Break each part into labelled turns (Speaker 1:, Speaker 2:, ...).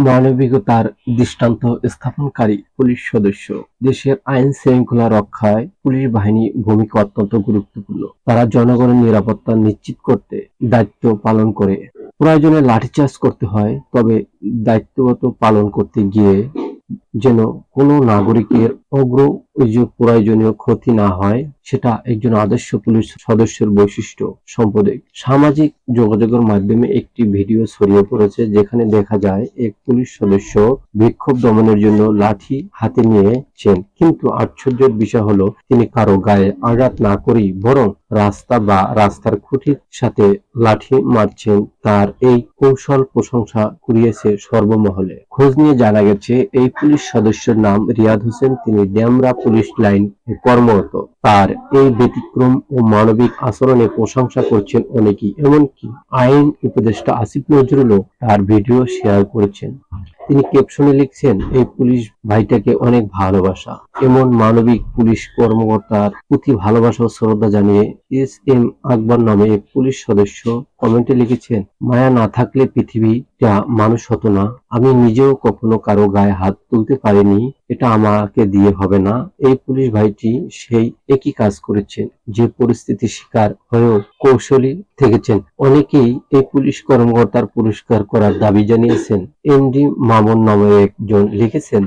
Speaker 1: মানবিকতার দৃষ্টান্ত স্থাপনকারী পুলিশ সদস্য। দেশের আইন শৃঙ্খলা রক্ষায় পুলিশ বাহিনীর ভূমিকা অত্যন্ত গুরুত্বপূর্ণ। তারা জনগণের নিরাপত্তা নিশ্চিত করতে দায়িত্ব পালন করে। প্রয়োজনে লাঠিচার্জ করতে হয়, তবে দায়িত্বগত পালন করতে গিয়ে যেন কোনো নাগরিকের প্রয়োজনীয় ক্ষতি না হয়, সেটা একজন আদর্শ পুলিশ সদস্যের বৈশিষ্ট্য। সম্প্রতি সামাজিক যোগাযোগের মাধ্যমে একটি ভিডিও ছড়িয়ে পড়েছে, যেখানে দেখা যায় এক পুলিশ সদস্য বিক্ষোভ দমনের জন্য লাঠি হাতে নিয়েছেন, কিন্তু আশ্চর্যের বিষয় হলো তিনি কারো গায়ে আঘাত না করেই বরং রাস্তা বা রাস্তার খুঁটির সাথে লাঠি মারছেন। তার এই কৌশল প্রশংসা কুড়িয়েছে সর্বমহলে। খোঁজ নিয়ে জানা গেছে, এই পুলিশ সদস্যের নাম রিয়াদ হোসেন। তিনি ডেমরা পুলিশ লাইন কর্মরত। তার এই ব্যতিক্রম ও মানবিক আচরণে প্রশংসা করছেন অনেকেই। এমনকি আইন উপদেষ্টা আসিফ নজরুলও তার ভিডিও শেয়ার করেছেন। তিনি ক্যাপশনে লিখছেন, এই পুলিশ ভাইটাকে অনেক ভালোবাসা। এমন মানবিক পুলিশ কর্মকর্তার প্রতি ভালোবাসা ও শ্রদ্ধা জানিয়ে এস.এম. আকবর নামে এক পুলিশ সদস্য কমেন্টে লিখেছেন, মায়া না থাকলে পৃথিবীটা মানুষ হতো না। আমি নিজেও কখনো কারো গায়ে হাত তুলতে পারিনি, এটা আমাকে দিয়ে হবে না। এই পুলিশ ভাইটি সেই একই কাজ করেছেন, যে পরিস্থিতির শিকার হয়েও কৌশলী থেকেছেন। অনেকেই এই পুলিশ কর্মকর্তার পুরস্কার করার দাবি জানিয়েছেন। এমডি মামুন নামে একজন লিখেছেন,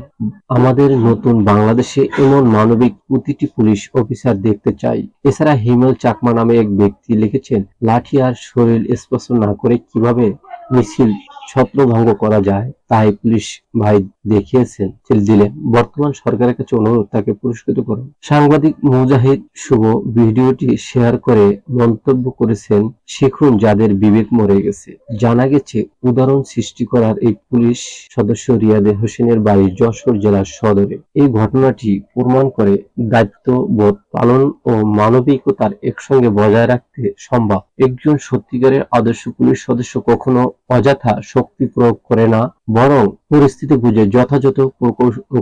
Speaker 1: আমাদের নতুন বাংলাদেশে এমন মানবিক প্রতিটি পুলিশ অফিসার দেখতে চাই। এছাড়া হিমেল চাকমা নামে এক ব্যক্তি লিখেছেন, লাঠি আর শরীর স্পর্শ না করে কিভাবে মিছিল ছত্রভঙ্গ করা যায় তাই পুলিশ ভাই দেখিয়েছেন দিলেন। বর্তমান সরকারের কাছে অনুরোধ, তাকে পুরস্কৃত করুন। সাংবাদিক মুজাহিদ শুভ ভিডিওটি শেয়ার করে মন্তব্য করেছেন, শিখুন যাদের বিবেক মরে গেছে। জানা গেছে, উদাহরণ সৃষ্টি করার এই পুলিশ সদস্য রিয়াদ হোসেনের বাড়ি যশোর জেলার সদরে। এই ঘটনাটি প্রমাণ করে দায়িত্ববোধ পালন ও মানবিকতার একসঙ্গে বজায় রাখতে সম্ভব। একজন সত্যিকারের আদর্শ পুলিশ সদস্য কখনো অযথা শক্তি প্রয়োগ করে না, বরং পরিস্থিতি বুঝে যথাযথ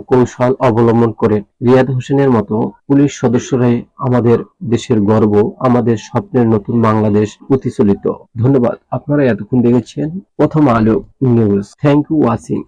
Speaker 1: কৌশল অবলম্বন করে। রিয়াদ হোসেনের মতো পুলিশ সদস্যরাই আমাদের দেশের গর্ব, আমাদের স্বপ্নের নতুন বাংলাদেশ প্রতিফলিত। ধন্যবাদ। আপনারা এতক্ষণ দেখেছেন প্রথম আলো নিউজ। Thank you watching.